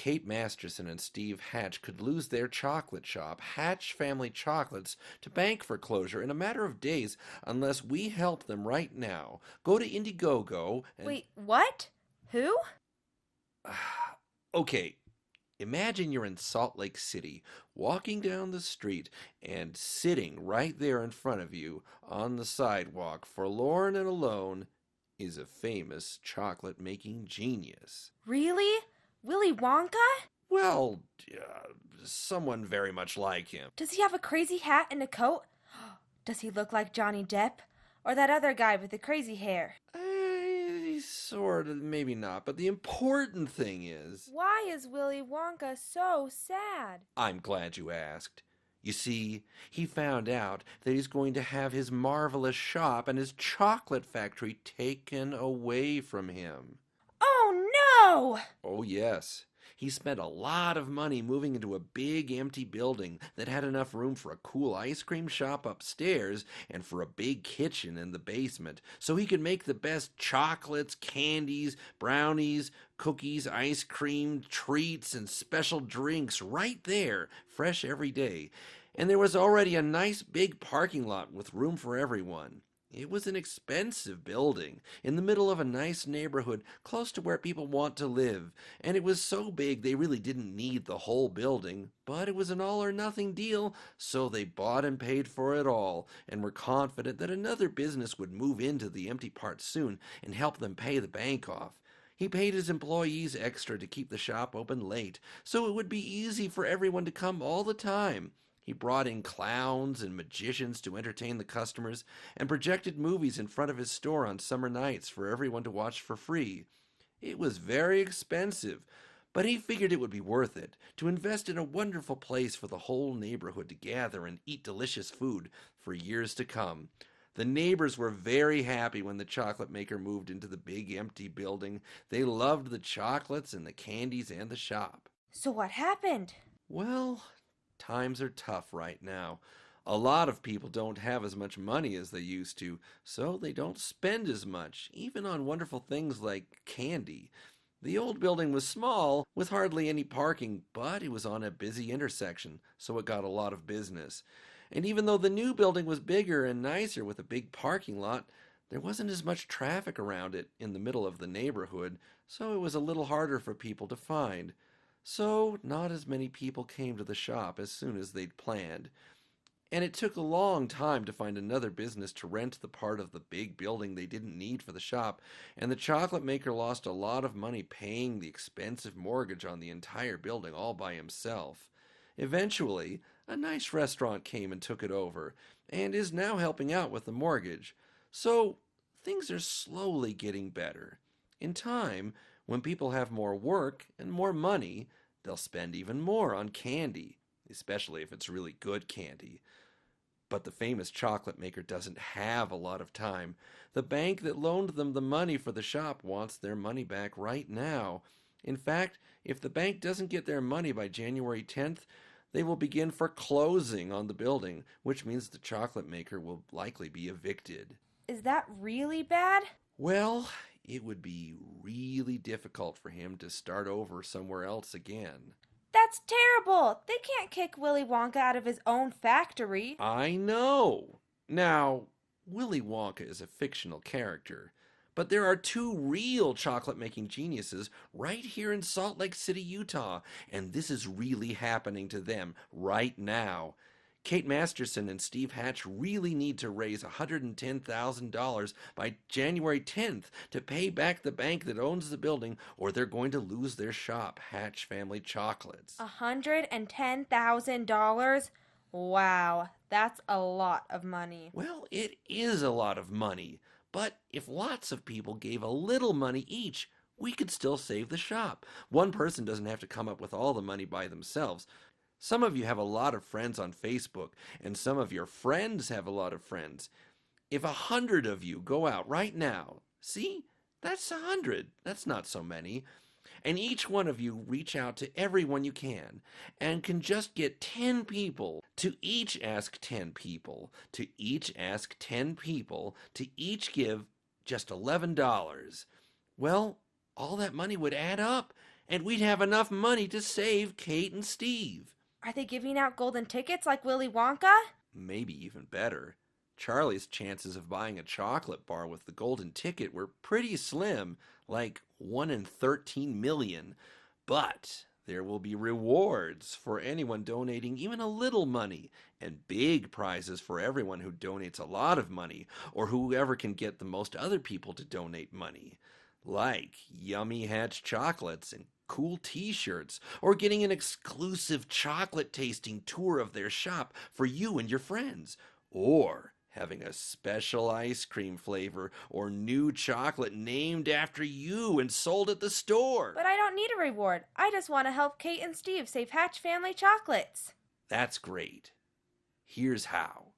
Kate Masterson and Steve Hatch could lose their chocolate shop, Hatch Family Chocolates, to bank foreclosure in a matter of days unless we help them right now. Go to Indiegogo and... Wait, what? Who? Okay, imagine you're in Salt Lake City, walking down the street, and sitting right there in front of you on the sidewalk, forlorn and alone, is a famous chocolate-making genius. Really? Willy Wonka? Well, someone very much like him. Does he have a crazy hat and a coat? Does he look like Johnny Depp? Or that other guy with the crazy hair? Sort of, maybe not, but the important thing is... Why is Willy Wonka so sad? I'm glad you asked. You see, he found out that he's going to have his marvelous shop and his chocolate factory taken away from him. Oh, no! Oh, yes. He spent a lot of money moving into a big empty building that had enough room for a cool ice cream shop upstairs and for a big kitchen in the basement, so he could make the best chocolates, candies, brownies, cookies, ice cream, treats, and special drinks right there, fresh every day. And there was already a nice big parking lot with room for everyone. It was an expensive building, in the middle of a nice neighborhood, close to where people want to live, and it was so big they really didn't need the whole building, but it was an all-or-nothing deal, so they bought and paid for it all, and were confident that another business would move into the empty part soon and help them pay the bank off. He paid his employees extra to keep the shop open late, so it would be easy for everyone to come all the time. He brought in clowns and magicians to entertain the customers and projected movies in front of his store on summer nights for everyone to watch for free. It was very expensive, but he figured it would be worth it to invest in a wonderful place for the whole neighborhood to gather and eat delicious food for years to come. The neighbors were very happy when the chocolate maker moved into the big empty building. They loved the chocolates and the candies and the shop. So what happened? Well, times are tough right now. A lot of people don't have as much money as they used to, so they don't spend as much, even on wonderful things like candy. The old building was small, with hardly any parking, but it was on a busy intersection, so it got a lot of business. And even though the new building was bigger and nicer with a big parking lot, there wasn't as much traffic around it in the middle of the neighborhood, so it was a little harder for people to find. So not as many people came to the shop as soon as they'd planned. And it took a long time to find another business to rent the part of the big building they didn't need for the shop, and the chocolate maker lost a lot of money paying the expensive mortgage on the entire building all by himself. Eventually, a nice restaurant came and took it over, and is now helping out with the mortgage. So things are slowly getting better. In time, when people have more work and more money, they'll spend even more on candy, especially if it's really good candy. But the famous chocolate maker doesn't have a lot of time. The bank that loaned them the money for the shop wants their money back right now. In fact, if the bank doesn't get their money by January 10th, they will begin foreclosing on the building, which means the chocolate maker will likely be evicted. Is that really bad? Well, it would be really difficult for him to start over somewhere else again. That's terrible! They can't kick Willy Wonka out of his own factory. I know! Now, Willy Wonka is a fictional character, but there are two real chocolate-making geniuses right here in Salt Lake City, Utah, and this is really happening to them right now. Kate Masterson and Steve Hatch really need to raise $110,000 by January 10th to pay back the bank that owns the building, or they're going to lose their shop, Hatch Family Chocolates. $110,000? Wow, that's a lot of money. Well, it is a lot of money, but if lots of people gave a little money each, we could still save the shop. One person doesn't have to come up with all the money by themselves. Some of you have a lot of friends on Facebook, and some of your friends have a lot of friends. If 100 of you go out right now, see, that's 100. That's not so many. And each one of you reach out to everyone you can, and can just get 10 people to each ask 10 people, to each ask 10 people, to each give just $11. Well, all that money would add up, and we'd have enough money to save Kate and Steve. Are they giving out golden tickets like Willy Wonka? Maybe even better. Charlie's chances of buying a chocolate bar with the golden ticket were pretty slim, like 1 in 13 million. But there will be rewards for anyone donating even a little money, and big prizes for everyone who donates a lot of money, or whoever can get the most other people to donate money. Like Yummy Hatch chocolates and cool t-shirts, or getting an exclusive chocolate tasting tour of their shop for you and your friends, or having a special ice cream flavor or new chocolate named after you and sold at the store. But I don't need a reward. I just want to help Kate and Steve save Hatch family chocolates. That's great. Here's how.